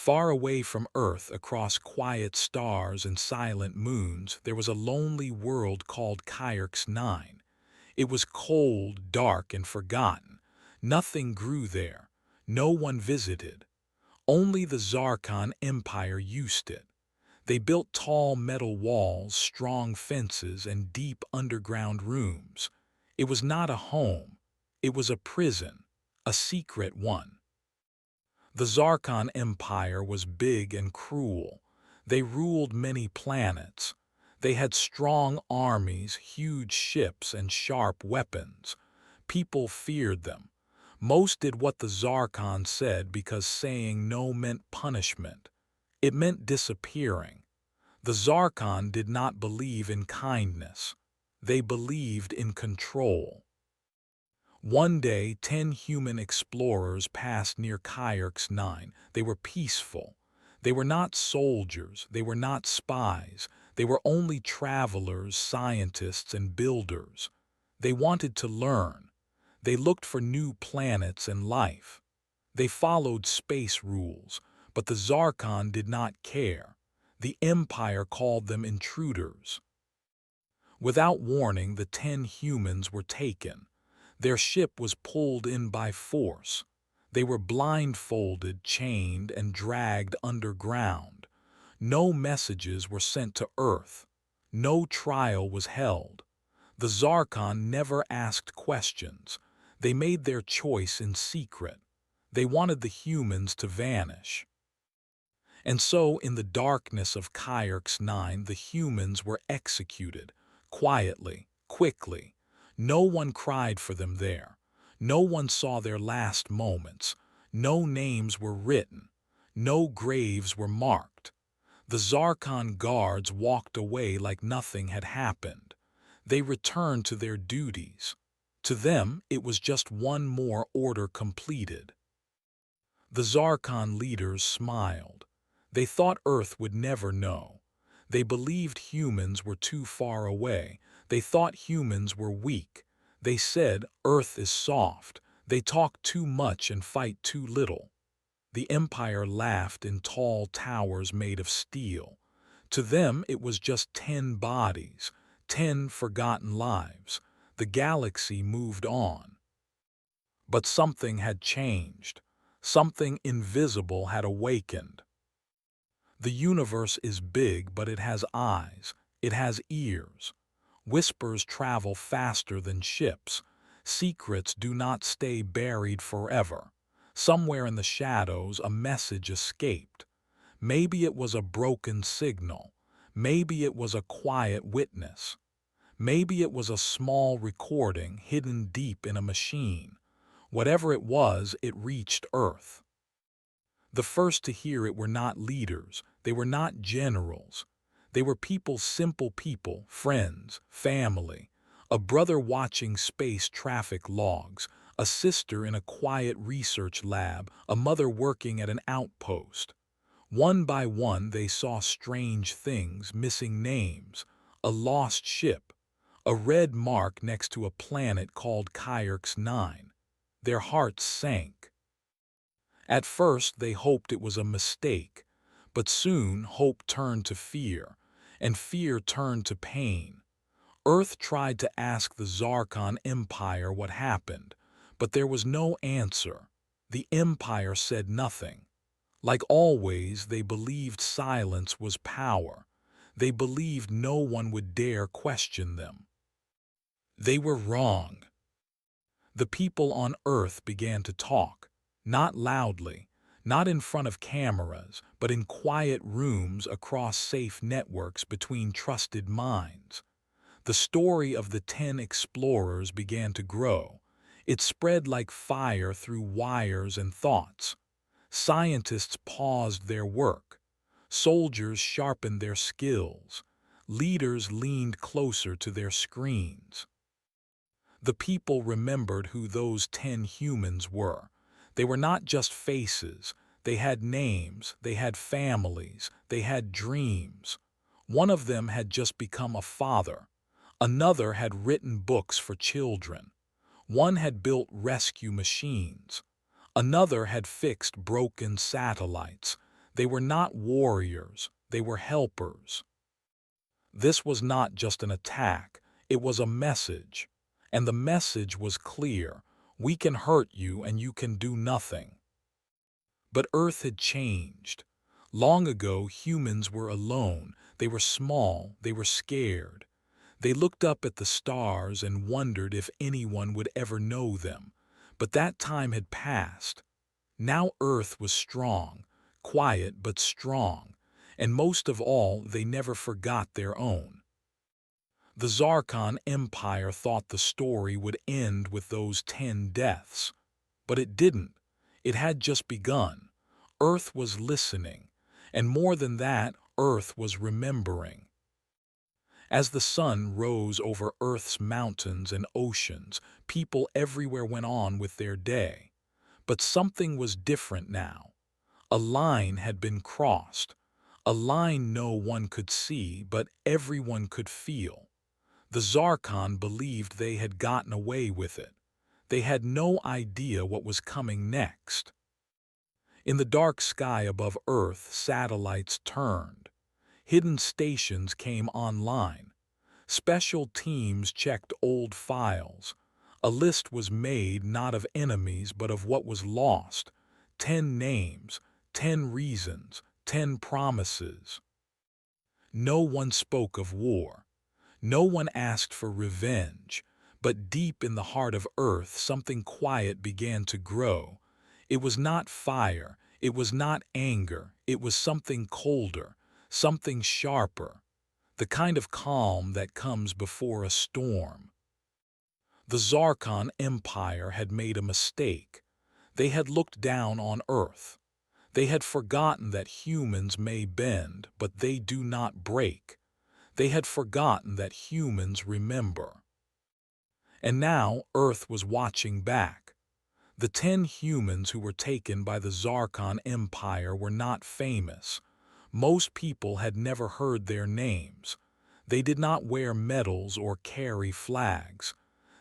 Far away from Earth, across quiet stars and silent moons, there was a lonely world called Kyrk's Nine. It was cold, dark, and forgotten. Nothing grew there. No one visited. Only the Zarkon Empire used it. They built tall metal walls, strong fences, and deep underground rooms. It was not a home. It was a prison, a secret one. The Zarkon Empire was big and cruel. They ruled many planets. They had strong armies, huge ships, and sharp weapons. People feared them. Most did what the Zarkon said because saying no meant punishment. It meant disappearing. The Zarkon did not believe in kindness. They believed in control. One day, 10 human explorers passed near Kyrk's Nine. They were peaceful. They were not soldiers. They were not spies. They were only travelers, scientists, and builders. They wanted to learn. They looked for new planets and life. They followed space rules, but the Zarkon did not care. The Empire called them intruders. Without warning, the 10 humans were taken. Their ship was pulled in by force. They were blindfolded, chained, and dragged underground. No messages were sent to Earth. No trial was held. The Zarkon never asked questions. They made their choice in secret. They wanted the humans to vanish. And so, in the darkness of Kyrk's Nine, the humans were executed, quietly, quickly. No one cried for them there. No one saw their last moments. No names were written. No graves were marked. The Zarkon guards walked away like nothing had happened. They returned to their duties. To them, it was just one more order completed. The Zarkon leaders smiled. They thought Earth would never know. They believed humans were too far away. They thought humans were weak. They said Earth is soft. They talk too much and fight too little. The Empire laughed in tall towers made of steel. To them it was just 10 bodies, 10 forgotten lives. The galaxy moved on. But something had changed. Something invisible had awakened. The universe is big, but it has eyes. It has ears. Whispers travel faster than ships. Secrets do not stay buried forever. Somewhere in the shadows, a message escaped. Maybe it was a broken signal. Maybe it was a quiet witness. Maybe it was a small recording hidden deep in a machine. Whatever it was, it reached Earth. The first to hear it were not leaders. They were not generals. They were people, simple people, friends, family. A brother watching space traffic logs, a sister in a quiet research lab, a mother working at an outpost. One by one they saw strange things, missing names, a lost ship, a red mark next to a planet called Kyrk's Nine. Their hearts sank. At first they hoped it was a mistake, but soon hope turned to fear, and fear turned to pain. Earth tried to ask the Zarkon Empire what happened, but there was no answer. The Empire said nothing. Like always, they believed silence was power. They believed no one would dare question them. They were wrong. The people on Earth began to talk, not loudly, not in front of cameras, but in quiet rooms across safe networks between trusted minds. The story of the 10 explorers began to grow. It spread like fire through wires and thoughts. Scientists paused their work. Soldiers sharpened their skills. Leaders leaned closer to their screens. The people remembered who those 10 humans were. They were not just faces. They had names, they had families, they had dreams. One of them had just become a father. Another had written books for children. One had built rescue machines. Another had fixed broken satellites. They were not warriors, they were helpers. This was not just an attack, it was a message. And the message was clear: we can hurt you and you can do nothing. But Earth had changed. Long ago, humans were alone. They were small, they were scared. They looked up at the stars and wondered if anyone would ever know them. But that time had passed. Now Earth was strong, quiet but strong, and most of all, they never forgot their own. The Zarkon Empire thought the story would end with those 10 deaths. But it didn't. It had just begun. Earth was listening, and more than that, Earth was remembering. As the sun rose over Earth's mountains and oceans, people everywhere went on with their day. But something was different now. A line had been crossed, a line no one could see, but everyone could feel. The Zarkon believed they had gotten away with it. They had no idea what was coming next. In the dark sky above Earth, satellites turned. Hidden stations came online. Special teams checked old files. A list was made not of enemies but of what was lost. 10 names, 10 reasons, 10 promises. No one spoke of war. No one asked for revenge. But deep in the heart of Earth, something quiet began to grow. It was not fire, it was not anger, it was something colder, something sharper, the kind of calm that comes before a storm. The Zarkon Empire had made a mistake. They had looked down on Earth. They had forgotten that humans may bend, but they do not break. They had forgotten that humans remember. And now Earth was watching back. The 10 humans who were taken by the Zarkon Empire were not famous. Most people had never heard their names. They did not wear medals or carry flags.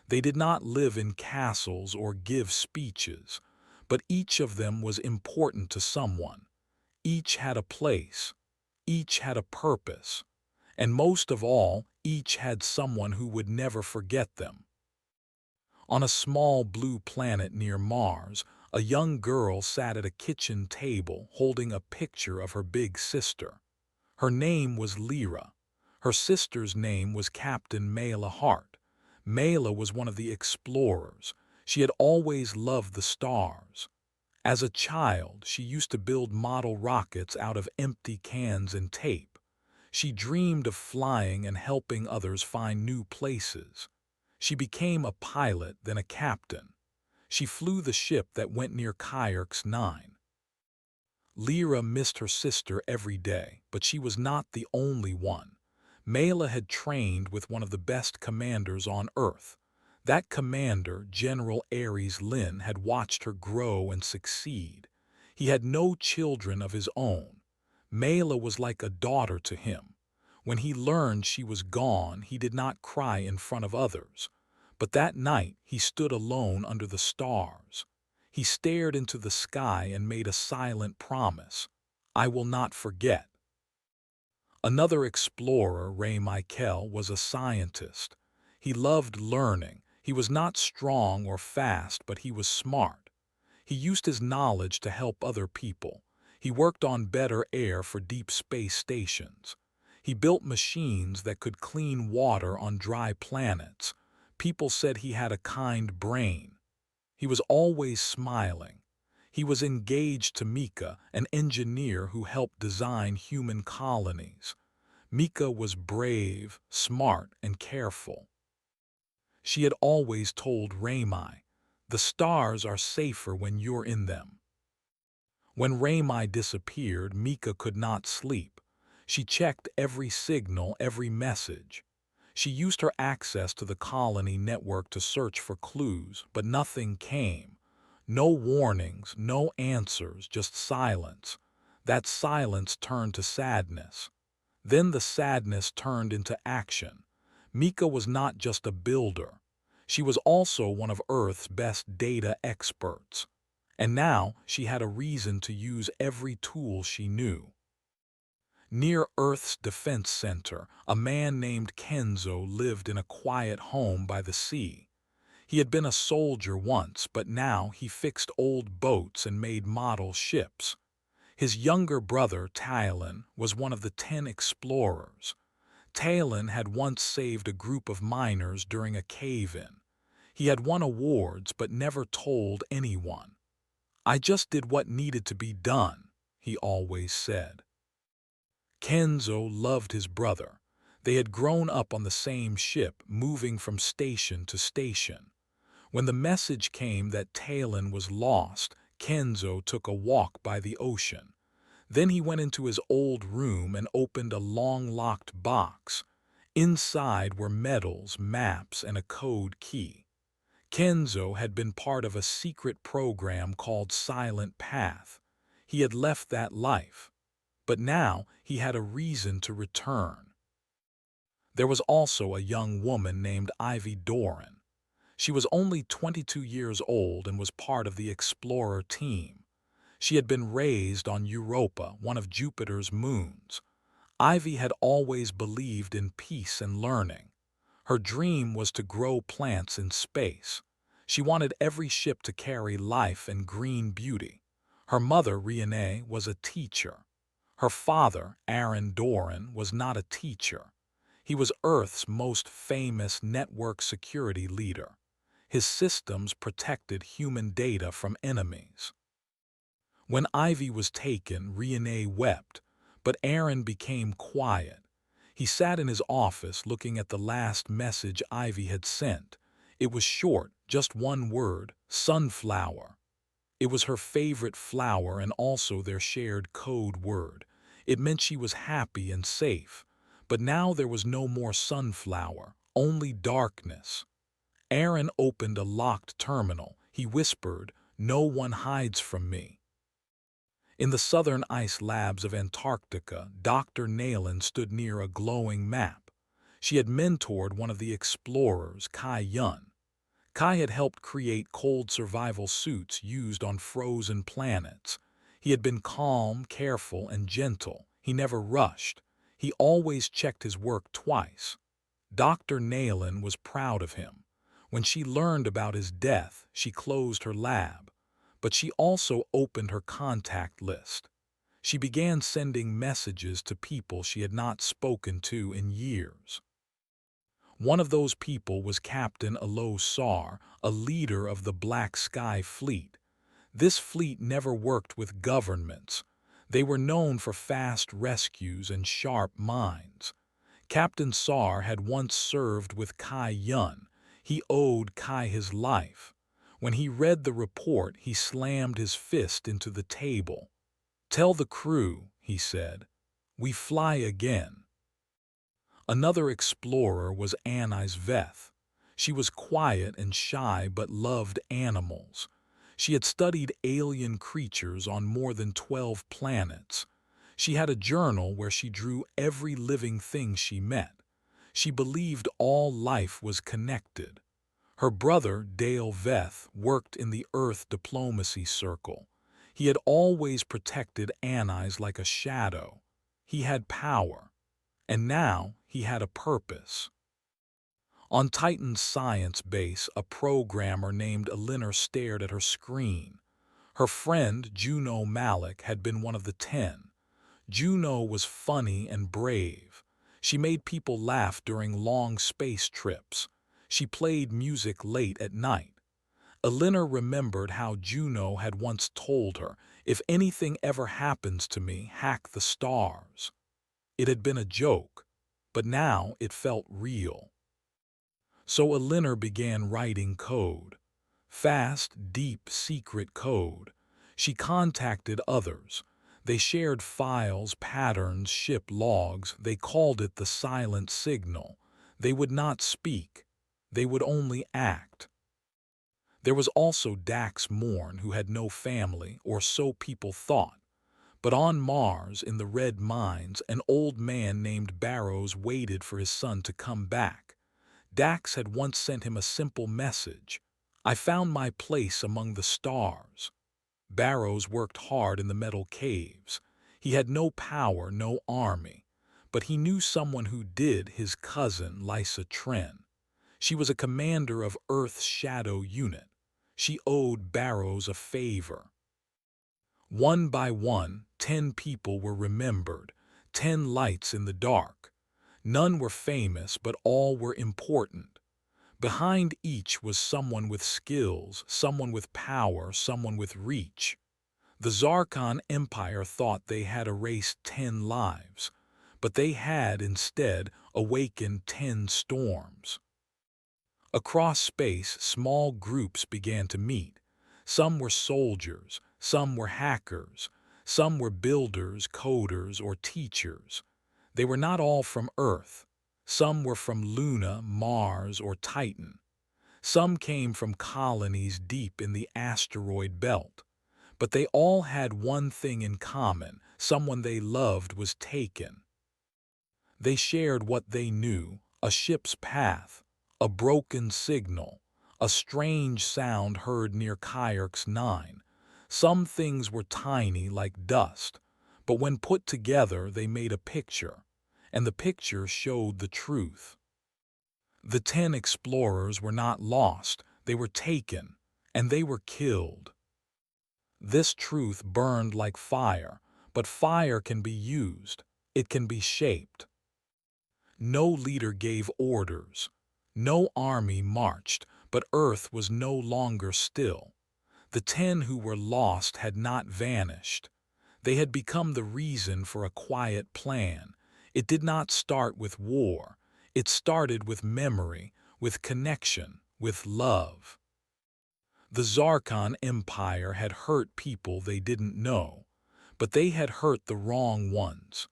They did not live in castles or give speeches. But each of them was important to someone. Each had a place. Each had a purpose. And most of all, each had someone who would never forget them. On a small blue planet near Mars, a young girl sat at a kitchen table holding a picture of her big sister. Her name was Lyra. Her sister's name was Captain Mela Hart. Mela was one of the explorers. She had always loved the stars. As a child, she used to build model rockets out of empty cans and tape. She dreamed of flying and helping others find new places. She became a pilot, then a captain. She flew the ship that went near Kyrk's 9. Lyra missed her sister every day, but she was not the only one. Mela had trained with one of the best commanders on Earth. That commander, General Ares Lynn, had watched her grow and succeed. He had no children of his own. Mela was like a daughter to him. When he learned she was gone, he did not cry in front of others. But that night, he stood alone under the stars. He stared into the sky and made a silent promise: "I will not forget." Another explorer, Ray Michael, was a scientist. He loved learning. He was not strong or fast, but he was smart. He used his knowledge to help other people. He worked on better air for deep space stations. He built machines that could clean water on dry planets. People said he had a kind brain. He was always smiling. He was engaged to Mika, an engineer who helped design human colonies. Mika was brave, smart, and careful. She had always told Ramai, "The stars are safer when you're in them." When Ramai disappeared, Mika could not sleep. She checked every signal, every message. She used her access to the colony network to search for clues, but nothing came. No warnings, no answers, just silence. That silence turned to sadness. Then the sadness turned into action. Mika was not just a builder. She was also one of Earth's best data experts. And now she had a reason to use every tool she knew. Near Earth's defense center, a man named Kenzo lived in a quiet home by the sea. He had been a soldier once, but now he fixed old boats and made model ships. His younger brother, Talon, was one of the 10 explorers. Talon had once saved a group of miners during a cave-in. He had won awards but never told anyone. "I just did what needed to be done," he always said. Kenzo loved his brother. They had grown up on the same ship, moving from station to station. When the message came that Talon was lost, Kenzo took a walk by the ocean. Then he went into his old room and opened a long-locked box. Inside were medals, maps, and a code key. Kenzo had been part of a secret program called Silent Path. He had left that life, but now he had a reason to return. There was also a young woman named Ivy Doran. She was only 22 years old and was part of the explorer team. She had been raised on Europa, one of Jupiter's moons. Ivy had always believed in peace and learning. Her dream was to grow plants in space. She wanted every ship to carry life and green beauty. Her mother, Riane, was a teacher. Her father, Aaron Doran, was not a teacher. He was Earth's most famous network security leader. His systems protected human data from enemies. When Ivy was taken, Riane wept, but Aaron became quiet. He sat in his office looking at the last message Ivy had sent. It was short, just one word: sunflower. It was her favorite flower and also their shared code word. It meant she was happy and safe. But now there was no more sunflower, only darkness. Aaron opened a locked terminal. He whispered, "No one hides from me." In the southern ice labs of Antarctica, Dr. Nayland stood near a glowing map. She had mentored one of the explorers, Kai Yun. Kai had helped create cold survival suits used on frozen planets. He had been calm, careful, and gentle. He never rushed. He always checked his work twice. Dr. Nayland was proud of him. When she learned about his death, she closed her lab. But she also opened her contact list. She began sending messages to people she had not spoken to in years. One of those people was Captain Alo Sar, a leader of the Black Sky Fleet. This fleet never worked with governments. They were known for fast rescues and sharp minds. Captain Sar had once served with Kai Yun. He owed Kai his life. When he read the report, he slammed his fist into the table. "Tell the crew," he said, "we fly again." Another explorer was Anais Veth. She was quiet and shy but loved animals. She had studied alien creatures on more than 12 planets. She had a journal where she drew every living thing she met. She believed all life was connected. Her brother, Dale Veth, worked in the Earth Diplomacy Circle. He had always protected Anais like a shadow. He had power. And now he had a purpose. On Titan's science base, a programmer named Elinor stared at her screen. Her friend, Juno Malik, had been one of the 10. Juno was funny and brave. She made people laugh during long space trips. She played music late at night. Elinor remembered how Juno had once told her, "If anything ever happens to me, hack the stars." It had been a joke, but now it felt real. So Elinor began writing code. Fast, deep, secret code. She contacted others. They shared files, patterns, ship logs. They called it the silent signal. They would not speak. They would only act. There was also Dax Morn, who had no family, or so people thought. But on Mars, in the Red Mines, an old man named Barrows waited for his son to come back. Dax had once sent him a simple message: "I found my place among the stars." Barrows worked hard in the metal caves. He had no power, no army. But he knew someone who did, his cousin, Lysa Tren. She was a commander of Earth's shadow unit. She owed Barrows a favor. One by one, 10 people were remembered, 10 lights in the dark. None were famous, but all were important. Behind each was someone with skills, someone with power, someone with reach. The Zarkon Empire thought they had erased 10 lives, but they had instead awakened 10 storms. Across space, small groups began to meet. Some were soldiers, some were hackers, some were builders, coders, or teachers. They were not all from Earth. Some were from Luna, Mars, or Titan. Some came from colonies deep in the asteroid belt. But they all had one thing in common: someone they loved was taken. They shared what they knew: a ship's path, a broken signal, a strange sound heard near Kyrk's 9. Some things were tiny like dust, but when put together they made a picture, and the picture showed the truth. The 10 explorers were not lost, they were taken, and they were killed. This truth burned like fire, but fire can be used, it can be shaped. No leader gave orders, no army marched, but Earth was no longer still. The 10 who were lost had not vanished. They had become the reason for a quiet plan. It did not start with war, it started with memory, with connection, with love. The Zarkon Empire had hurt people they didn't know, but they had hurt the wrong ones.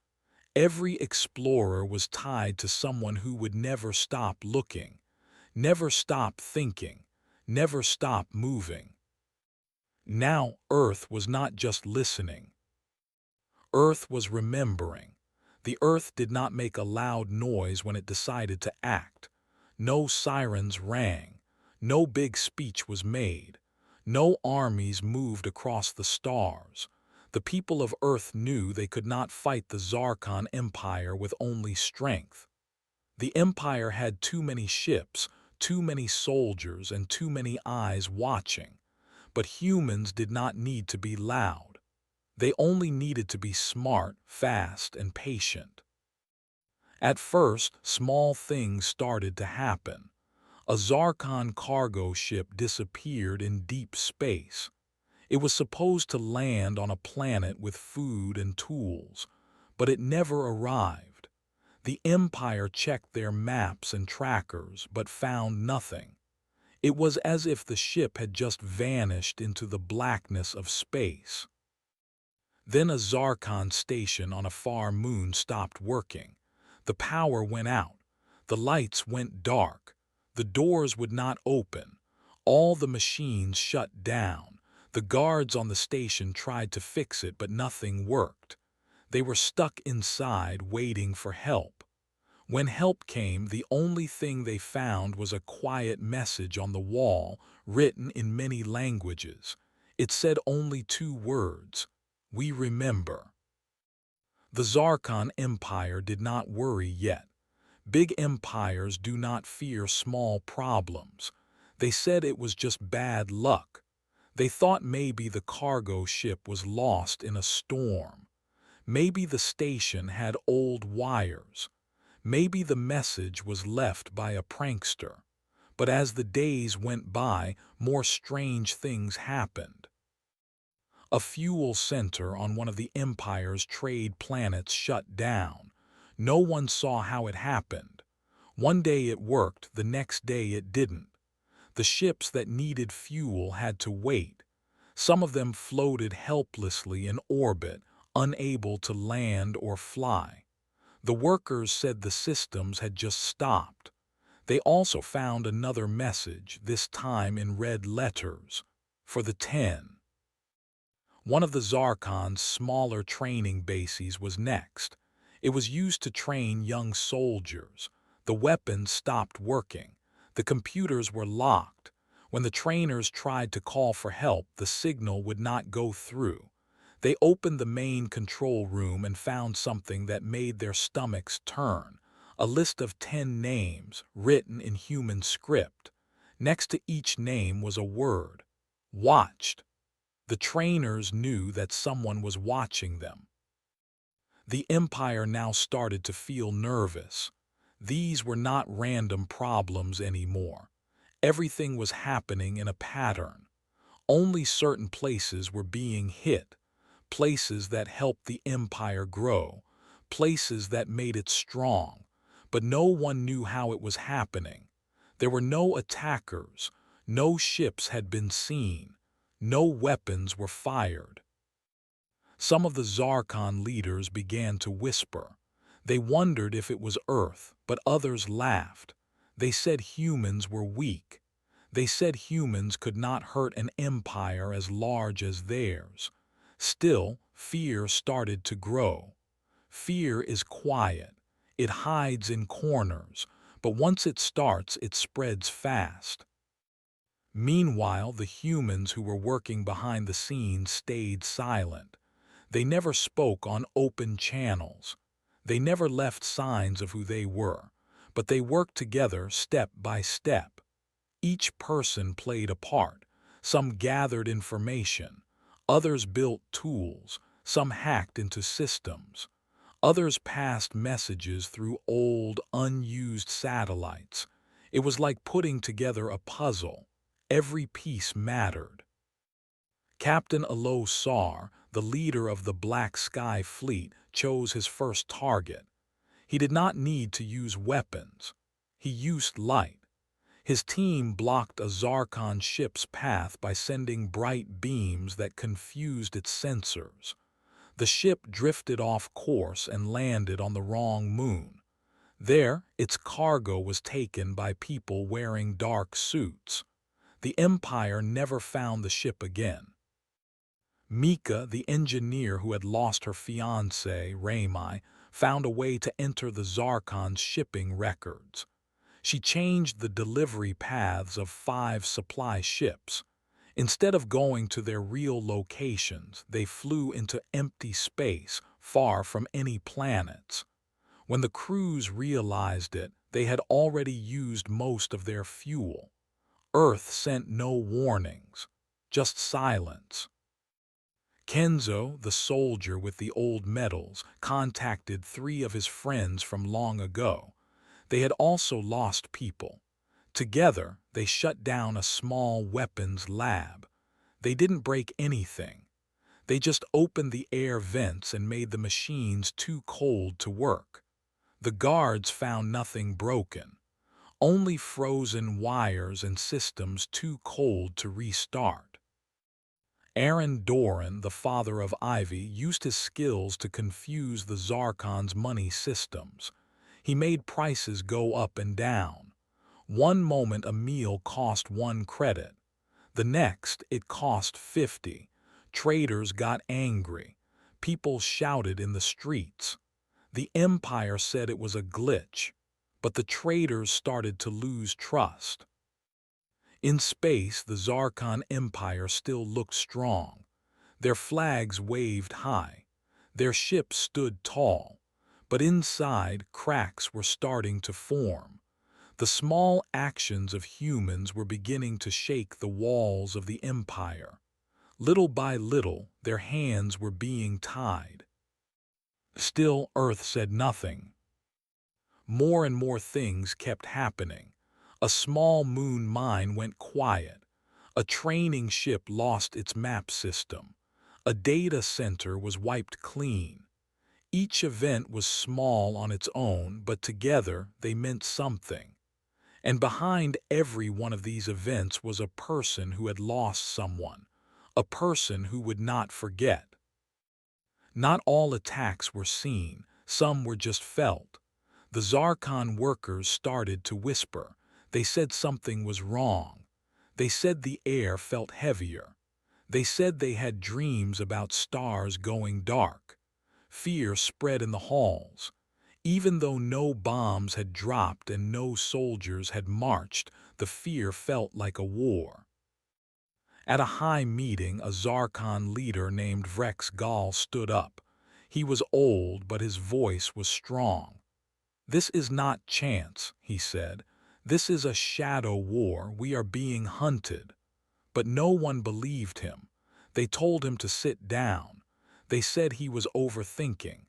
Every explorer was tied to someone who would never stop looking, never stop thinking, never stop moving. Now Earth was not just listening. Earth was remembering. The Earth did not make a loud noise when it decided to act. No sirens rang. No big speech was made. No armies moved across the stars. The people of Earth knew they could not fight the Zarkon Empire with only strength. The Empire had too many ships, too many soldiers, and too many eyes watching. But humans did not need to be loud. They only needed to be smart, fast, and patient. At first, small things started to happen. A Zarkon cargo ship disappeared in deep space. It was supposed to land on a planet with food and tools, but it never arrived. The Empire checked their maps and trackers, but found nothing. It was as if the ship had just vanished into the blackness of space. Then a Zarkon station on a far moon stopped working. The power went out. The lights went dark. The doors would not open. All the machines shut down. The guards on the station tried to fix it, but nothing worked. They were stuck inside, waiting for help. When help came, the only thing they found was a quiet message on the wall, written in many languages. It said only 2 words: "We remember." The Zarkon Empire did not worry yet. Big empires do not fear small problems. They said it was just bad luck. They thought maybe the cargo ship was lost in a storm. Maybe the station had old wires. Maybe the message was left by a prankster. But as the days went by, more strange things happened. A fuel center on one of the Empire's trade planets shut down. No one saw how it happened. One day it worked, the next day it didn't. The ships that needed fuel had to wait. Some of them floated helplessly in orbit, unable to land or fly. The workers said the systems had just stopped. They also found another message, this time in red letters: "For the 10." One of the Zarkon's smaller training bases was next. It was used to train young soldiers. The weapons stopped working. The computers were locked. When the trainers tried to call for help, the signal would not go through. They opened the main control room and found something that made their stomachs turn. A list of 10 names, written in human script. Next to each name was a word. Watched. The trainers knew that someone was watching them. The Empire now started to feel nervous. These were not random problems anymore. Everything was happening in a pattern. Only certain places were being hit, places that helped the Empire grow, places that made it strong, but no one knew how it was happening. There were no attackers, no ships had been seen, no weapons were fired. Some of the Zarkon leaders began to whisper. They wondered if it was Earth, but others laughed. They said humans were weak. They said humans could not hurt an empire as large as theirs. Still, fear started to grow. Fear is quiet. It hides in corners, but once it starts, it spreads fast. Meanwhile, the humans who were working behind the scenes stayed silent. They never spoke on open channels. They never left signs of who they were, but they worked together step by step. Each person played a part. Some gathered information. Others built tools. Some hacked into systems. Others passed messages through old, unused satellites. It was like putting together a puzzle. Every piece mattered. Captain Alo Sar, the leader of the Black Sky Fleet, chose his first target. He did not need to use weapons. He used light. His team blocked a Zarkon ship's path by sending bright beams that confused its sensors. The ship drifted off course and landed on the wrong moon. There, its cargo was taken by people wearing dark suits. The Empire never found the ship again. Mika, the engineer who had lost her fiancé, Raimai, found a way to enter the Zarkon's shipping records. She changed the delivery paths of 5 supply ships. Instead of going to their real locations, they flew into empty space, far from any planets. When the crews realized it, they had already used most of their fuel. Earth sent no warnings, just silence. Kenzo, the soldier with the old medals, contacted 3 of his friends from long ago. They had also lost people. Together, they shut down a small weapons lab. They didn't break anything. They just opened the air vents and made the machines too cold to work. The guards found nothing broken, only frozen wires and systems too cold to restart. Aaron Doran, the father of Ivy, used his skills to confuse the Zarkon's money systems. He made prices go up and down. One moment a meal cost 1 credit. The next, it cost 50. Traders got angry. People shouted in the streets. The Empire said it was a glitch, but the traders started to lose trust. In space, the Zarkon Empire still looked strong. Their flags waved high. Their ships stood tall. But inside, cracks were starting to form. The small actions of humans were beginning to shake the walls of the Empire. Little by little, their hands were being tied. Still, Earth said nothing. More and more things kept happening. A small moon mine went quiet. A training ship lost its map system. A data center was wiped clean. Each event was small on its own, but together they meant something. And behind every one of these events was a person who had lost someone, a person who would not forget. Not all attacks were seen, some were just felt. The Zarkon workers started to whisper. They said something was wrong. They said the air felt heavier. They said they had dreams about stars going dark. Fear spread in the halls. Even though no bombs had dropped and no soldiers had marched, the fear felt like a war. At a high meeting, a Zarkon leader named Vrex Gal stood up. He was old, but his voice was strong. "This is not chance," he said. "This is a shadow war. We are being hunted." But no one believed him. They told him to sit down. They said he was overthinking.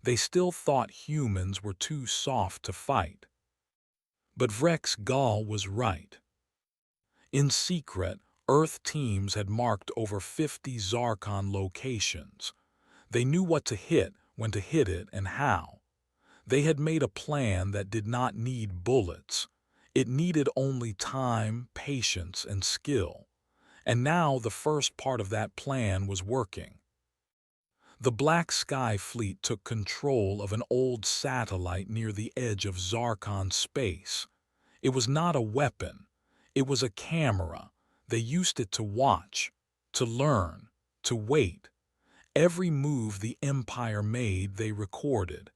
They still thought humans were too soft to fight. But Vrex Gal was right. In secret, Earth teams had marked over 50 Zarkon locations. They knew what to hit, when to hit it, and how. They had made a plan that did not need bullets. It needed only time, patience, and skill. And now the first part of that plan was working. The Black Sky Fleet took control of an old satellite near the edge of Zarkon space. It was not a weapon. It was a camera. They used it to watch, to learn, to wait. Every move the Empire made, they recorded.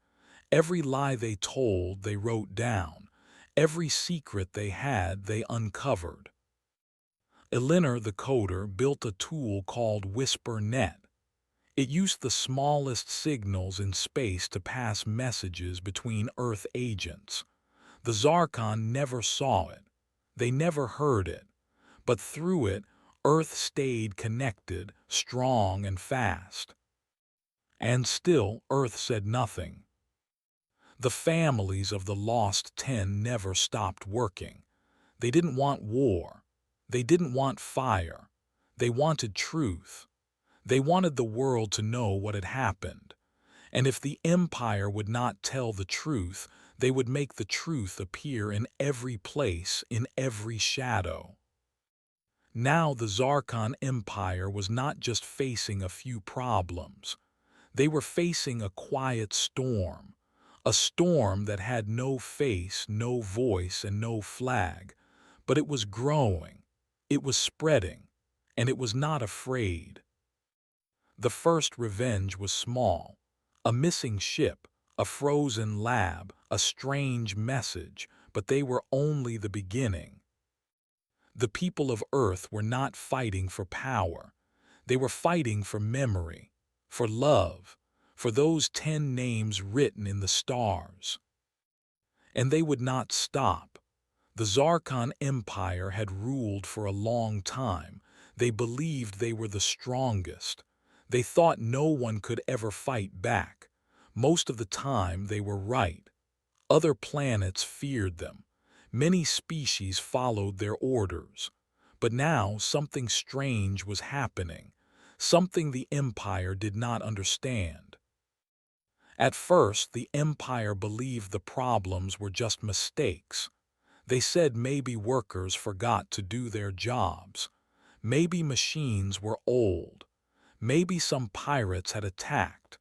Every lie they told, they wrote down. Every secret they had, they uncovered. Elinor the coder built a tool called WhisperNet. It used the smallest signals in space to pass messages between Earth agents. The Zarkon never saw it. They never heard it. But through it, Earth stayed connected, strong and fast. And still, Earth said nothing. The families of the Lost 10 never stopped working. They didn't want war. They didn't want fire. They wanted truth. They wanted the world to know what had happened. And if the Empire would not tell the truth, they would make the truth appear in every place, in every shadow. Now the Zarkon Empire was not just facing a few problems. They were facing a quiet storm. A storm that had no face, no voice, and no flag. But it was growing. It was spreading. And it was not afraid. The first revenge was small. A missing ship, a frozen lab, a strange message, but they were only the beginning. The people of Earth were not fighting for power. They were fighting for memory, for love, for those 10 names written in the stars. And they would not stop. The Zarkon Empire had ruled for a long time. They believed they were the strongest. They thought no one could ever fight back. Most of the time they were right. Other planets feared them. Many species followed their orders. But now something strange was happening, something the Empire did not understand. At first, the Empire believed the problems were just mistakes. They said maybe workers forgot to do their jobs. Maybe machines were old. Maybe some pirates had attacked.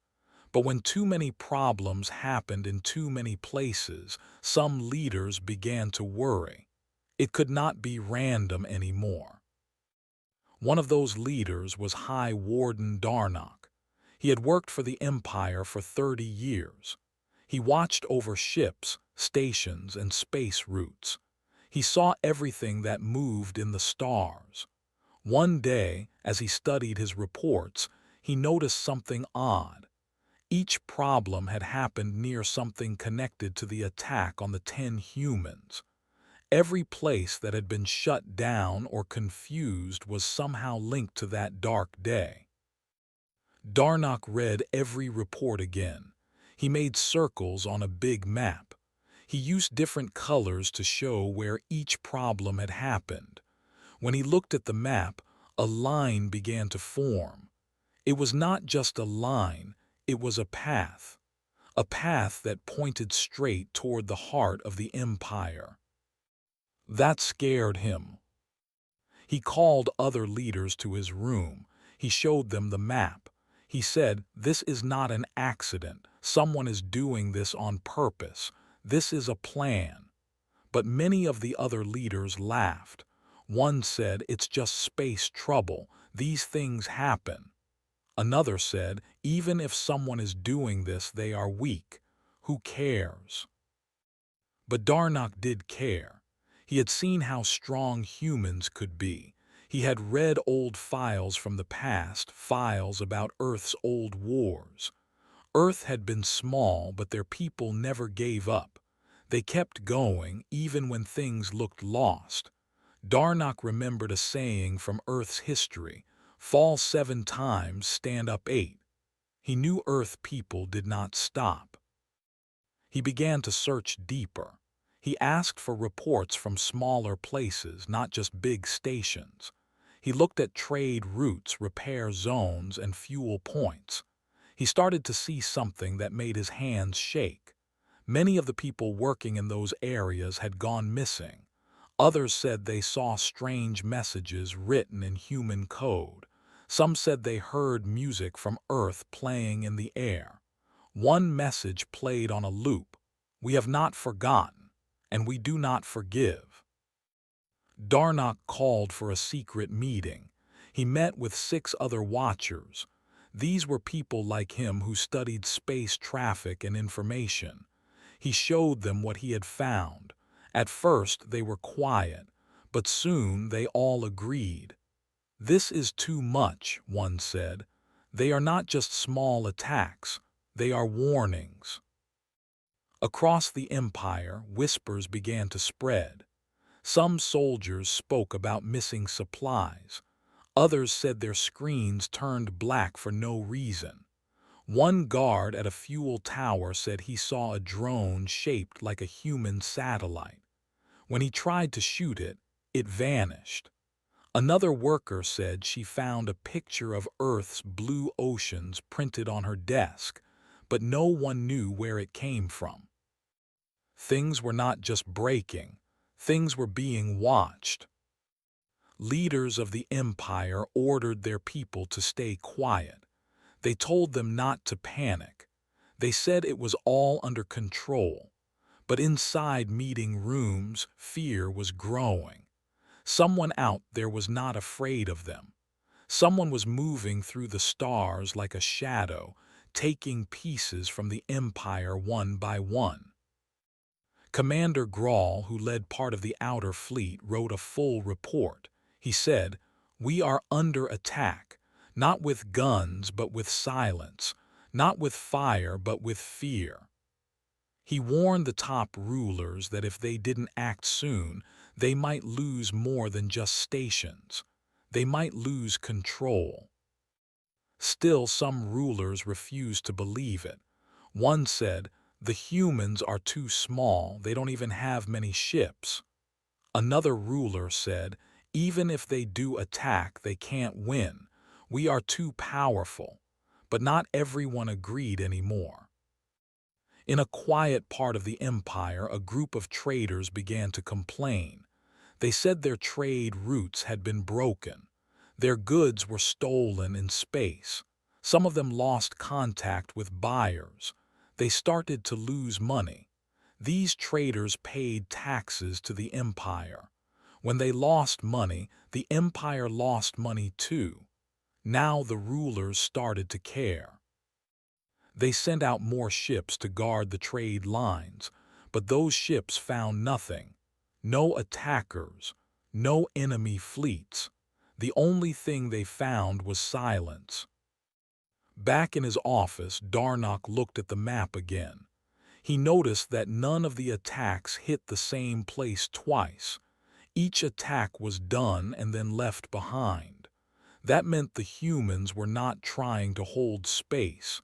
But when too many problems happened in too many places, some leaders began to worry. It could not be random anymore. One of those leaders was High Warden Darnock. He had worked for the Empire for 30 years. He watched over ships, stations, and space routes. He saw everything that moved in the stars. One day, as he studied his reports, he noticed something odd. Each problem had happened near something connected to the attack on the 10 humans. Every place that had been shut down or confused was somehow linked to that dark day. Darnock read every report again. He made circles on a big map. He used different colors to show where each problem had happened. When he looked at the map, a line began to form. It was not just a line, it was a path that pointed straight toward the heart of the Empire. That scared him. He called other leaders to his room. He showed them the map. He said, "This is not an accident. Someone is doing this on purpose. This is a plan." But many of the other leaders laughed. One said, "It's just space trouble. These things happen." Another said, "Even if someone is doing this, they are weak. Who cares?" But Darnock did care. He had seen how strong humans could be. He had read old files from the past, files about Earth's old wars. Earth had been small, but their people never gave up. They kept going, even when things looked lost. Darnock remembered a saying from Earth's history, "Fall 7 times, stand up 8." He knew Earth people did not stop. He began to search deeper. He asked for reports from smaller places, not just big stations. He looked at trade routes, repair zones, and fuel points. He started to see something that made his hands shake. Many of the people working in those areas had gone missing. Others said they saw strange messages written in human code. Some said they heard music from Earth playing in the air. One message played on a loop: "We have not forgotten, and we do not forgive." Darnock called for a secret meeting. He met with 6 other watchers. These were people like him who studied space traffic and information. He showed them what he had found. At first they were quiet, but soon they all agreed. "This is too much," one said. "They are not just small attacks, they are warnings." Across the Empire, whispers began to spread. Some soldiers spoke about missing supplies. Others said their screens turned black for no reason. One guard at a fuel tower said he saw a drone shaped like a human satellite. When he tried to shoot it, it vanished. Another worker said she found a picture of Earth's blue oceans printed on her desk, but no one knew where it came from. Things were not just breaking, things were being watched. Leaders of the Empire ordered their people to stay quiet. They told them not to panic. They said it was all under control. But inside meeting rooms, fear was growing. Someone out there was not afraid of them. Someone was moving through the stars like a shadow, taking pieces from the Empire one by one. Commander Grawl, who led part of the Outer Fleet, wrote a full report. He said, "We are under attack, not with guns but with silence, not with fire but with fear." He warned the top rulers that if they didn't act soon, they might lose more than just stations. They might lose control. Still, some rulers refused to believe it. One said, "The humans are too small, they don't even have many ships." Another ruler said, "Even if they do attack, they can't win. We are too powerful." But not everyone agreed anymore. In a quiet part of the empire, a group of traders began to complain. They said their trade routes had been broken. Their goods were stolen in space. Some of them lost contact with buyers. They started to lose money. These traders paid taxes to the empire. When they lost money, the empire lost money too. Now the rulers started to care. They sent out more ships to guard the trade lines, but those ships found nothing. No attackers, no enemy fleets. The only thing they found was silence. Back in his office, Darnock looked at the map again. He noticed that none of the attacks hit the same place twice. Each attack was done and then left behind. That meant the humans were not trying to hold space.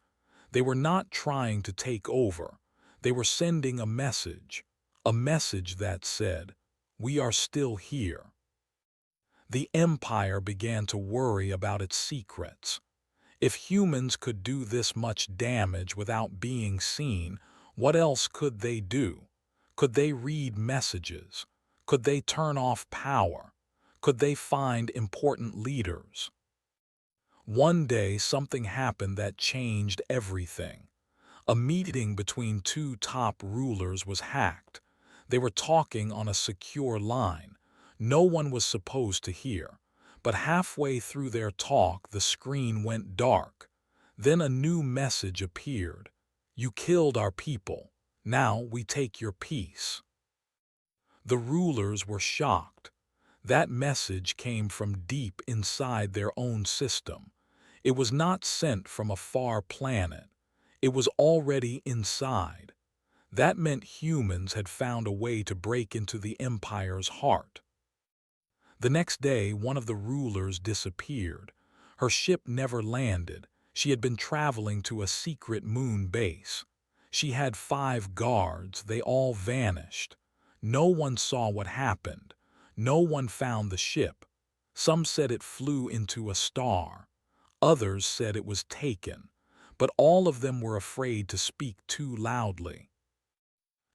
They were not trying to take over. They were sending a message that said, "We are still here." The Empire began to worry about its secrets. If humans could do this much damage without being seen, what else could they do? Could they read messages? Could they turn off power? Could they find important leaders? One day, something happened that changed everything. A meeting between 2 top rulers was hacked. They were talking on a secure line. No one was supposed to hear. But halfway through their talk, the screen went dark. Then a new message appeared. "You killed our people. Now we take your peace." The rulers were shocked. That message came from deep inside their own system. It was not sent from a far planet. It was already inside. That meant humans had found a way to break into the Empire's heart. The next day, one of the rulers disappeared. Her ship never landed. She had been traveling to a secret moon base. She had 5 guards. They all vanished. No one saw what happened. No one found the ship. Some said it flew into a star. Others said it was taken. But all of them were afraid to speak too loudly.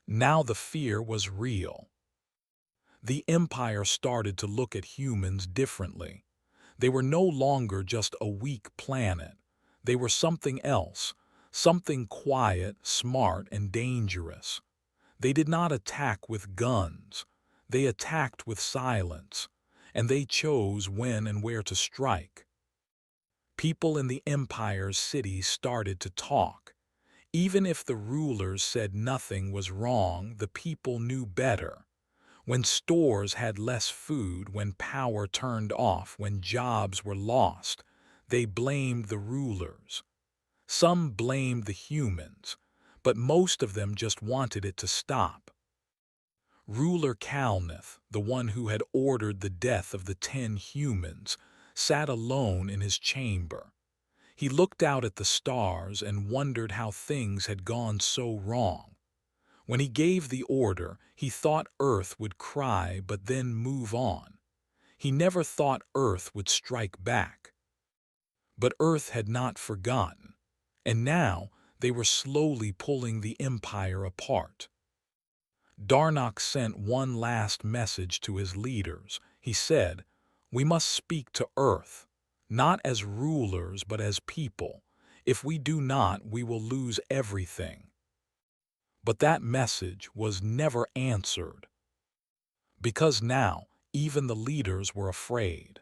Now the fear was real. The Empire started to look at humans differently. They were no longer just a weak planet. They were something else, something quiet, smart, and dangerous. They did not attack with guns. They attacked with silence, and they chose when and where to strike. People in the Empire's cities started to talk. Even if the rulers said nothing was wrong, the people knew better. When stores had less food, when power turned off, when jobs were lost, they blamed the rulers. Some blamed the humans, but most of them just wanted it to stop. Ruler Calnith, the one who had ordered the death of the 10 humans, sat alone in his chamber. He looked out at the stars and wondered how things had gone so wrong. When he gave the order, he thought Earth would cry but then move on. He never thought Earth would strike back. But Earth had not forgotten, and now they were slowly pulling the Empire apart. Darnock sent one last message to his leaders. He said, "We must speak to Earth, not as rulers but as people. If we do not, we will lose everything." But that message was never answered, because now even the leaders were afraid.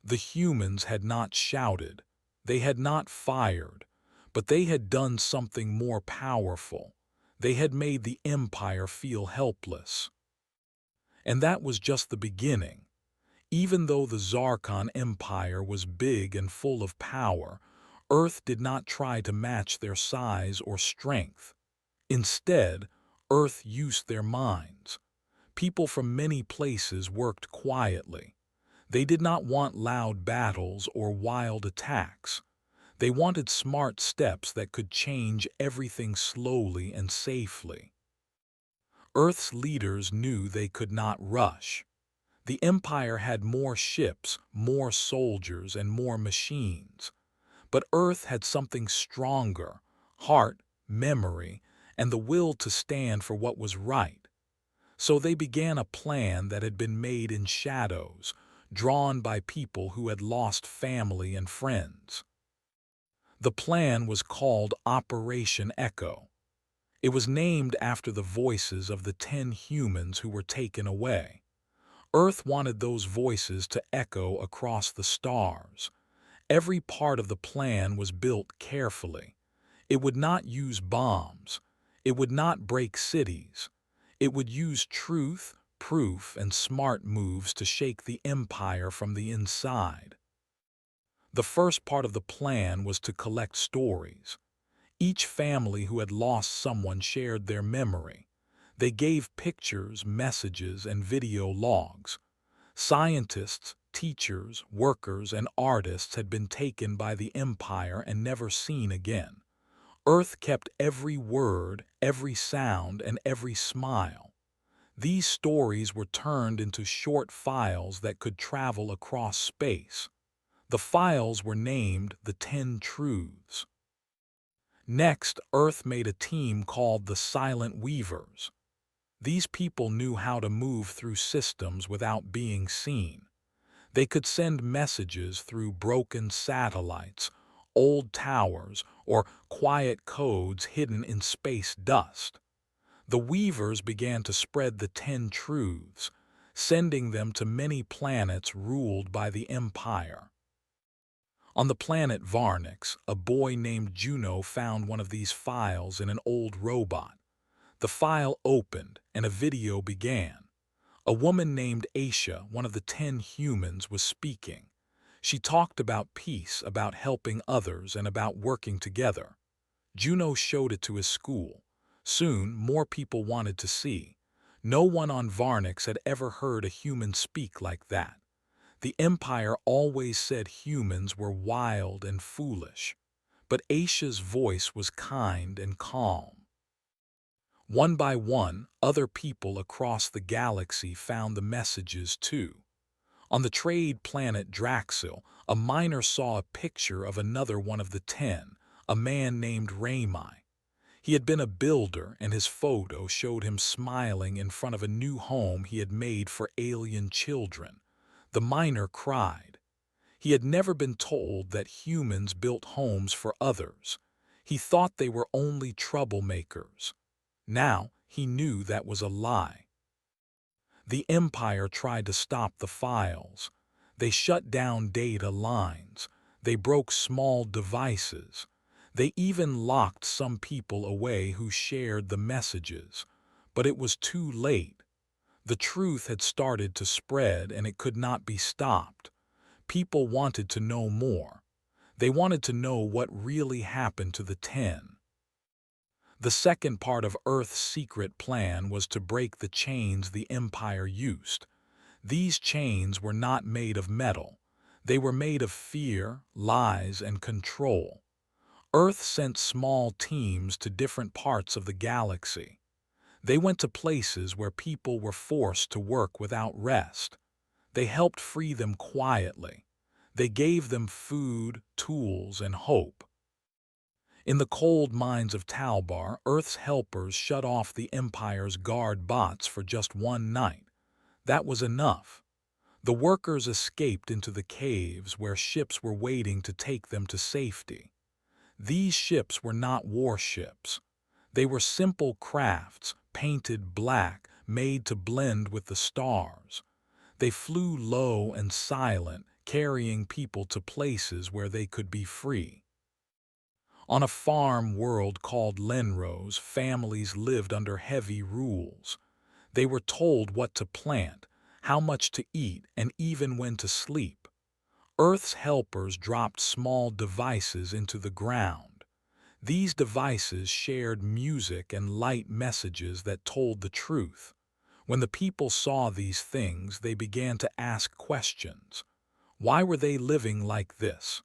The humans had not shouted, they had not fired, but they had done something more powerful. They had made the Empire feel helpless. And that was just the beginning. Even though the Zarkon Empire was big and full of power, Earth did not try to match their size or strength. Instead, Earth used their minds. People from many places worked quietly. They did not want loud battles or wild attacks. They wanted smart steps that could change everything slowly and safely. Earth's leaders knew they could not rush. The Empire had more ships, more soldiers, and more machines. But Earth had something stronger: heart, memory, and the will to stand for what was right. So they began a plan that had been made in shadows, drawn by people who had lost family and friends. The plan was called Operation Echo. It was named after the voices of the 10 humans who were taken away. Earth wanted those voices to echo across the stars. Every part of the plan was built carefully. It would not use bombs. It would not break cities. It would use truth, proof, and smart moves to shake the Empire from the inside. The first part of the plan was to collect stories. Each family who had lost someone shared their memory. They gave pictures, messages, and video logs. Scientists, teachers, workers, and artists had been taken by the Empire and never seen again. Earth kept every word, every sound, and every smile. These stories were turned into short files that could travel across space. The files were named the 10 Truths. Next, Earth made a team called the Silent Weavers. These people knew how to move through systems without being seen. They could send messages through broken satellites, old towers, or quiet codes hidden in space dust. The Weavers began to spread the 10 Truths, sending them to many planets ruled by the Empire. On the planet Varnix, a boy named Juno found one of these files in an old robot. The file opened, and a video began. A woman named Aisha, one of the 10 humans, was speaking. She talked about peace, about helping others, and about working together. Juno showed it to his school. Soon, more people wanted to see. No one on Varnix had ever heard a human speak like that. The Empire always said humans were wild and foolish, but Aisha's voice was kind and calm. One by one, other people across the galaxy found the messages too. On the trade planet Draxil, a miner saw a picture of another one of the 10, a man named Rami. He had been a builder, and his photo showed him smiling in front of a new home he had made for alien children. The miner cried. He had never been told that humans built homes for others. He thought they were only troublemakers. Now he knew that was a lie. The Empire tried to stop the files. They shut down data lines. They broke small devices. They even locked some people away who shared the messages. But it was too late. The truth had started to spread, and it could not be stopped. People wanted to know more. They wanted to know what really happened to the 10. The second part of Earth's secret plan was to break the chains the Empire used. These chains were not made of metal. They were made of fear, lies, and control. Earth sent small teams to different parts of the galaxy. They went to places where people were forced to work without rest. They helped free them quietly. They gave them food, tools, and hope. In the cold mines of Talbar, Earth's helpers shut off the Empire's guard bots for just one night. That was enough. The workers escaped into the caves where ships were waiting to take them to safety. These ships were not warships. They were simple crafts, painted black, made to blend with the stars. They flew low and silent, carrying people to places where they could be free. On a farm world called Lenrose, families lived under heavy rules. They were told what to plant, how much to eat, and even when to sleep. Earth's helpers dropped small devices into the ground. These devices shared music and light messages that told the truth. When the people saw these things, they began to ask questions. Why were they living like this?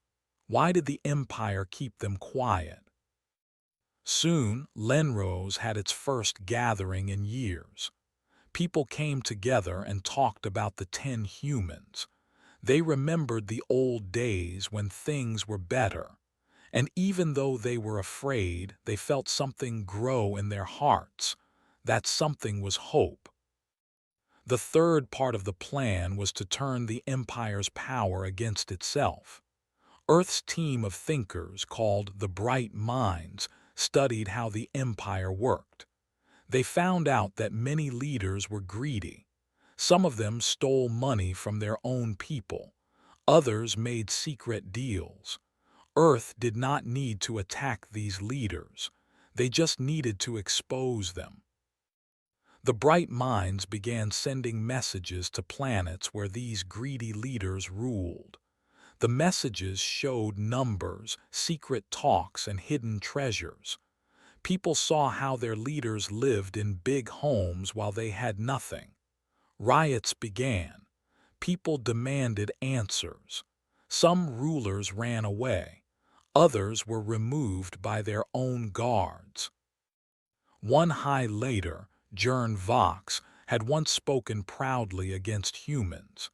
Why did the Empire keep them quiet? Soon, Lenrose had its first gathering in years. People came together and talked about the 10 humans. They remembered the old days when things were better. And even though they were afraid, they felt something grow in their hearts. That something was hope. The third part of the plan was to turn the Empire's power against itself. Earth's team of thinkers, called the Bright Minds, studied how the Empire worked. They found out that many leaders were greedy. Some of them stole money from their own people. Others made secret deals. Earth did not need to attack these leaders. They just needed to expose them. The Bright Minds began sending messages to planets where these greedy leaders ruled. The messages showed numbers, secret talks, and hidden treasures. People saw how their leaders lived in big homes while they had nothing. Riots began. People demanded answers. Some rulers ran away. Others were removed by their own guards. One high leader, Jern Vox, had once spoken proudly against humans.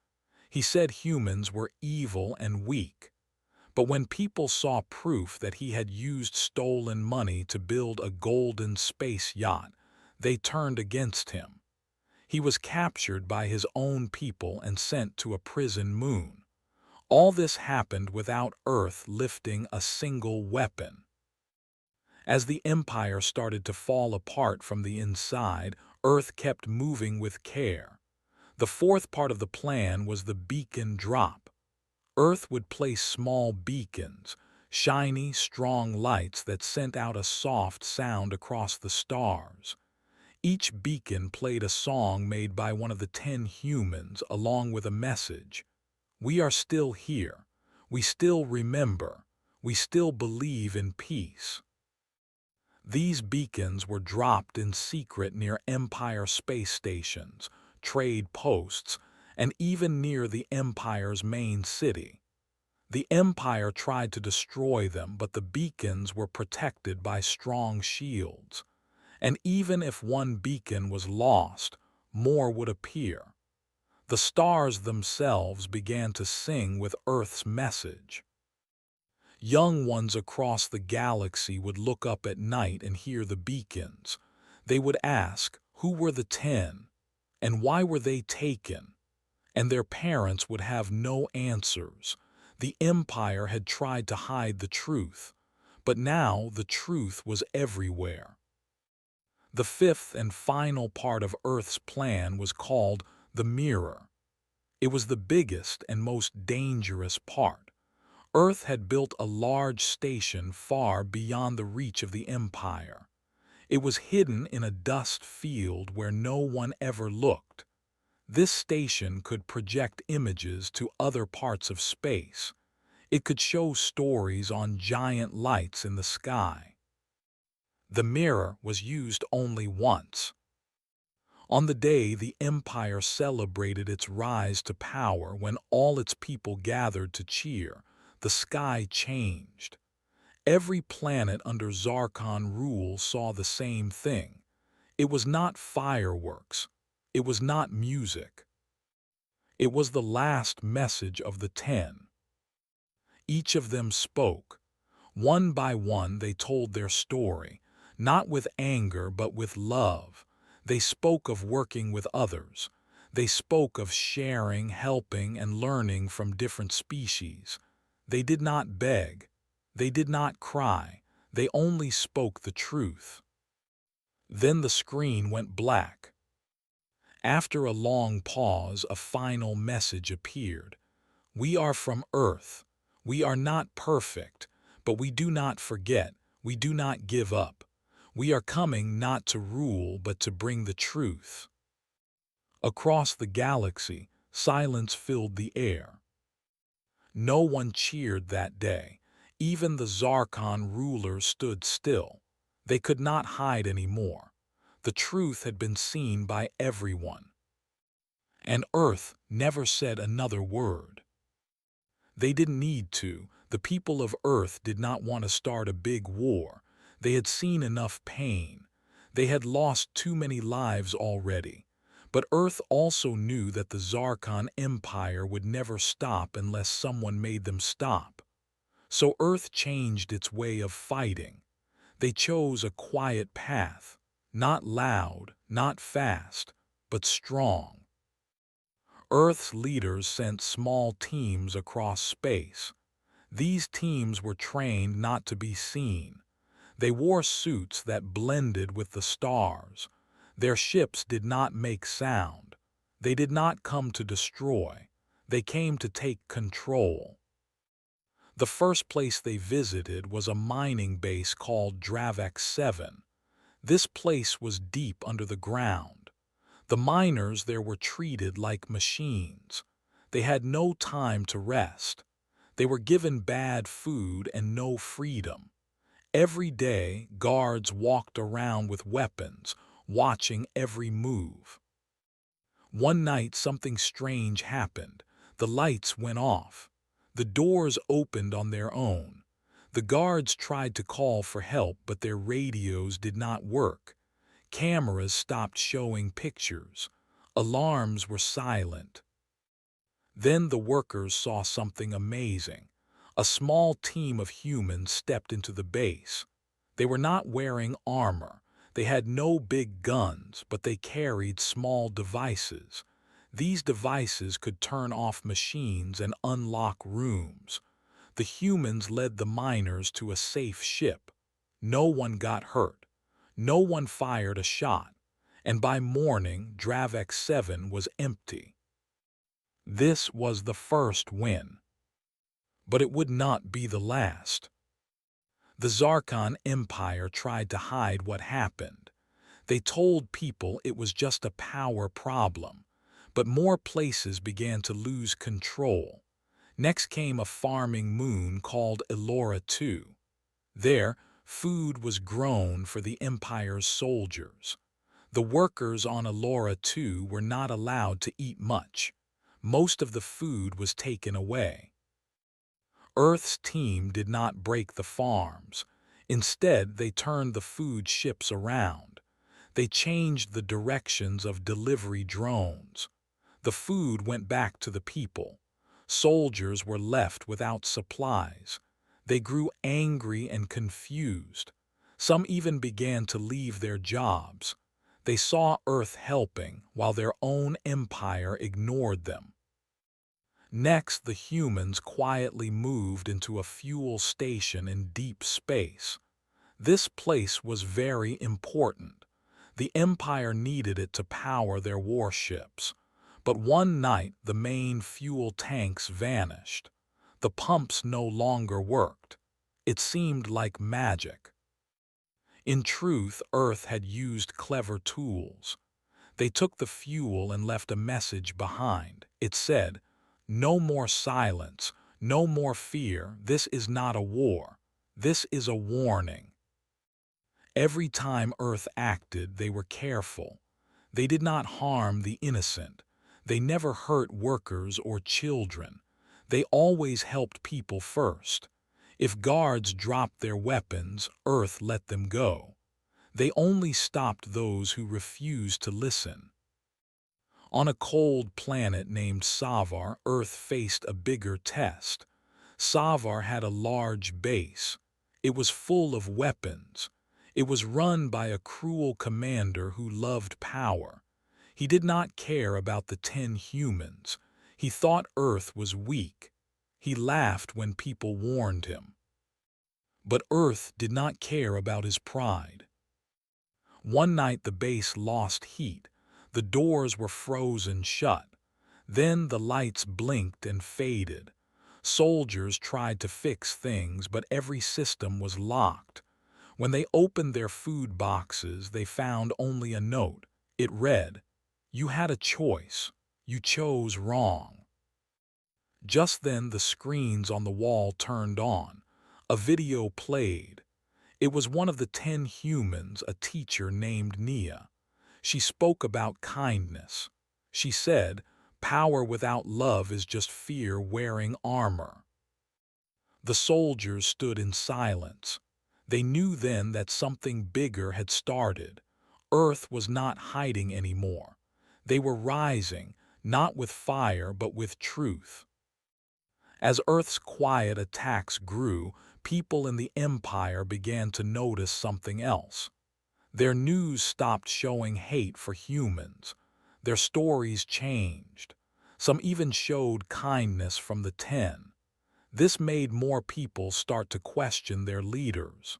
He said humans were evil and weak. But when people saw proof that he had used stolen money to build a golden space yacht, they turned against him. He was captured by his own people and sent to a prison moon. All this happened without Earth lifting a single weapon. As the Empire started to fall apart from the inside, Earth kept moving with care. The fourth part of the plan was the beacon drop. Earth would place small beacons, shiny, strong lights that sent out a soft sound across the stars. Each beacon played a song made by one of the 10 humans along with a message. We are still here. We still remember. We still believe in peace. These beacons were dropped in secret near Empire space stations, trade posts, and even near the Empire's main city. The Empire tried to destroy them, but the beacons were protected by strong shields. And even if one beacon was lost, more would appear. The stars themselves began to sing with Earth's message. Young ones across the galaxy would look up at night and hear the beacons. They would ask, who were the 10? And why were they taken? And their parents would have no answers. The Empire had tried to hide the truth, but now the truth was everywhere. The fifth and final part of Earth's plan was called the Mirror. It was the biggest and most dangerous part. Earth had built a large station far beyond the reach of the Empire. It was hidden in a dust field where no one ever looked. This station could project images to other parts of space. It could show stories on giant lights in the sky. The mirror was used only once. On the day the Empire celebrated its rise to power, when all its people gathered to cheer, the sky changed. Every planet under Zarkon rule saw the same thing. It was not fireworks. It was not music. It was the last message of the 10. Each of them spoke. One by one they told their story, not with anger but with love. They spoke of working with others. They spoke of sharing, helping, and learning from different species. They did not beg. They did not cry. They only spoke the truth. Then the screen went black. After a long pause, a final message appeared. We are from Earth. We are not perfect, but we do not forget. We do not give up. We are coming not to rule, but to bring the truth. Across the galaxy, silence filled the air. No one cheered that day. Even the Zarkon rulers stood still. They could not hide anymore. The truth had been seen by everyone. And Earth never said another word. They didn't need to. The people of Earth did not want to start a big war. They had seen enough pain. They had lost too many lives already. But Earth also knew that the Zarkon Empire would never stop unless someone made them stop. So Earth changed its way of fighting. They chose a quiet path, not loud, not fast, but strong. Earth's leaders sent small teams across space. These teams were trained not to be seen. They wore suits that blended with the stars. Their ships did not make sound. They did not come to destroy. They came to take control. The first place they visited was a mining base called Dravek 7. This place was deep under the ground. The miners there were treated like machines. They had no time to rest. They were given bad food and no freedom. Every day, guards walked around with weapons, watching every move. One night, something strange happened. The lights went off. The doors opened on their own. The guards tried to call for help, but their radios did not work. Cameras stopped showing pictures. Alarms were silent. Then the workers saw something amazing. A small team of humans stepped into the base. They were not wearing armor. They had no big guns, but they carried small devices. These devices could turn off machines and unlock rooms. The humans led the miners to a safe ship. No one got hurt. No one fired a shot. And by morning, Dravek 7 was empty. This was the first win. But it would not be the last. The Zarkon Empire tried to hide what happened. They told people it was just a power problem, but more places began to lose control. Next came a farming moon called Elora II. There, food was grown for the Empire's soldiers. The workers on Elora II were not allowed to eat much. Most of the food was taken away. Earth's team did not break the farms. Instead, they turned the food ships around. They changed the directions of delivery drones. The food went back to the people. Soldiers were left without supplies. They grew angry and confused. Some even began to leave their jobs. They saw Earth helping while their own empire ignored them. Next, the humans quietly moved into a fuel station in deep space. This place was very important. The Empire needed it to power their warships. But one night, the main fuel tanks vanished. The pumps no longer worked. It seemed like magic. In truth, Earth had used clever tools. They took the fuel and left a message behind. It said, "No more silence, no more fear. This is not a war. This is a warning." Every time Earth acted, they were careful. They did not harm the innocent. They never hurt workers or children. They always helped people first. If guards dropped their weapons, Earth let them go. They only stopped those who refused to listen. On a cold planet named Savar, Earth faced a bigger test. Savar had a large base. It was full of weapons. It was run by a cruel commander who loved power. He did not care about the 10 humans. He thought Earth was weak. He laughed when people warned him. But Earth did not care about his pride. One night the base lost heat. The doors were frozen shut. Then the lights blinked and faded. Soldiers tried to fix things, but every system was locked. When they opened their food boxes, they found only a note. It read, "You had a choice. You chose wrong." Just then the screens on the wall turned on. A video played. It was one of the 10 humans, a teacher named Nia. She spoke about kindness. She said, "Power without love is just fear wearing armor." The soldiers stood in silence. They knew then that something bigger had started. Earth was not hiding anymore. They were rising, not with fire but with truth. As Earth's quiet attacks grew, people in the Empire began to notice something else. Their news stopped showing hate for humans. Their stories changed. Some even showed kindness from the 10. This made more people start to question their leaders.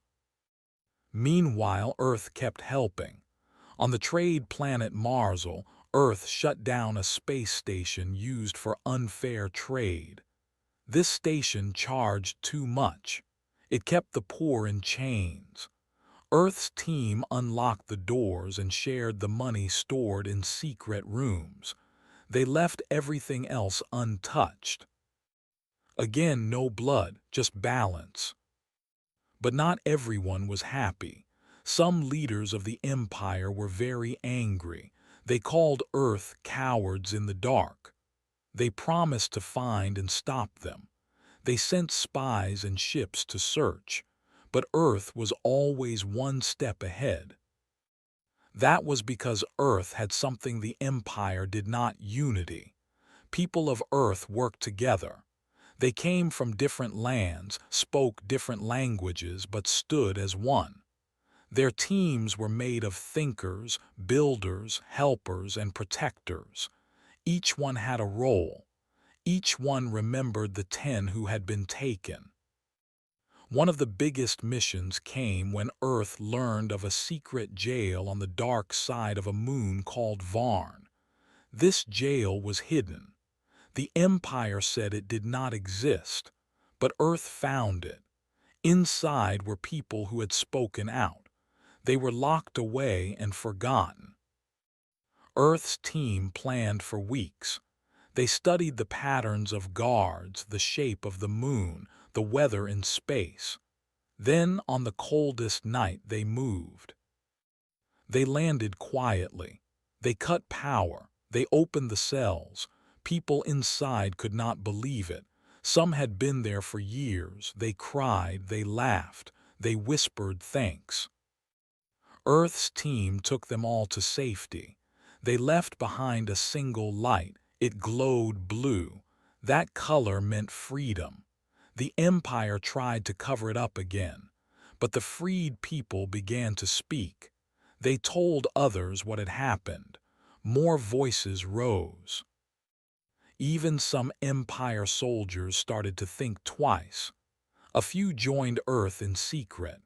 Meanwhile, Earth kept helping. On the trade planet Marsal, Earth shut down a space station used for unfair trade. This station charged too much. It kept the poor in chains. Earth's team unlocked the doors and shared the money stored in secret rooms. They left everything else untouched. Again, no blood, just balance. But not everyone was happy. Some leaders of the Empire were very angry. They called Earth cowards in the dark. They promised to find and stop them. They sent spies and ships to search. But Earth was always one step ahead. That was because Earth had something the Empire did not: unity. People of Earth worked together. They came from different lands, spoke different languages, but stood as one. Their teams were made of thinkers, builders, helpers, and protectors. Each one had a role. Each one remembered the 10 who had been taken. One of the biggest missions came when Earth learned of a secret jail on the dark side of a moon called Varn. This jail was hidden. The Empire said it did not exist, but Earth found it. Inside were people who had spoken out. They were locked away and forgotten. Earth's team planned for weeks. They studied the patterns of guards, the shape of the moon, the weather in space. Then, on the coldest night, they moved. They landed quietly. They cut power. They opened the cells. People inside could not believe it. Some had been there for years. They cried, they laughed, they whispered thanks. Earth's team took them all to safety. They left behind a single light. It glowed blue. That color meant freedom. The Empire tried to cover it up again, but the freed people began to speak. They told others what had happened. More voices rose. Even some Empire soldiers started to think twice. A few joined Earth in secret.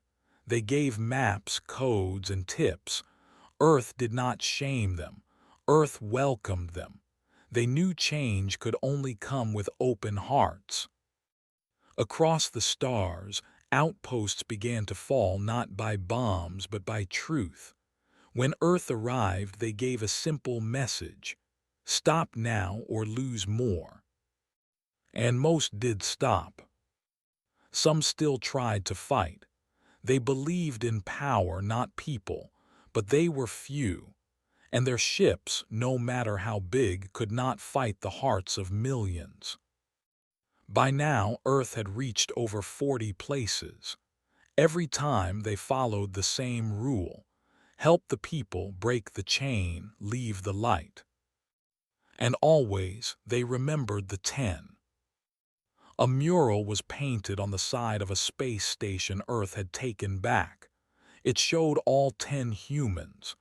They gave maps, codes, and tips. Earth did not shame them. Earth welcomed them. They knew change could only come with open hearts. Across the stars, outposts began to fall not by bombs but by truth. When Earth arrived, they gave a simple message: stop now or lose more. And most did stop. Some still tried to fight. They believed in power, not people, but they were few, and their ships, no matter how big, could not fight the hearts of millions. By now, Earth had reached over 40 places. Every time they followed the same rule: help the people, break the chain, leave the light. And always they remembered the 10. A mural was painted on the side of a space station Earth had taken back. It showed all 10 humans.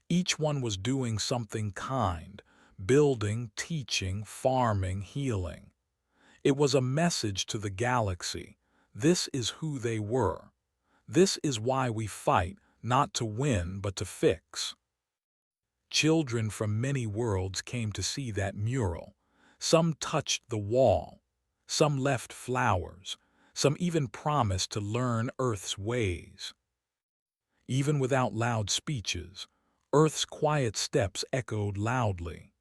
Each one was doing something kind: building, teaching, farming, healing. It was a message to the galaxy. This is who they were. This is why we fight, not to win, but to fix. Children from many worlds came to see that mural. Some touched the wall. Some left flowers. Some even promised to learn Earth's ways. Even without loud speeches, Earth's quiet steps echoed loudly.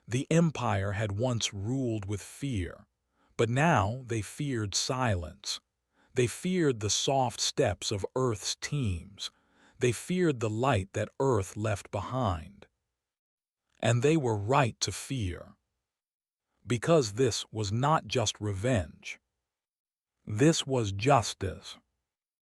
The Empire had once ruled with fear, but now they feared silence. They feared the soft steps of Earth's teams. They feared the light that Earth left behind. And they were right to fear. Because this was not just revenge. This was justice.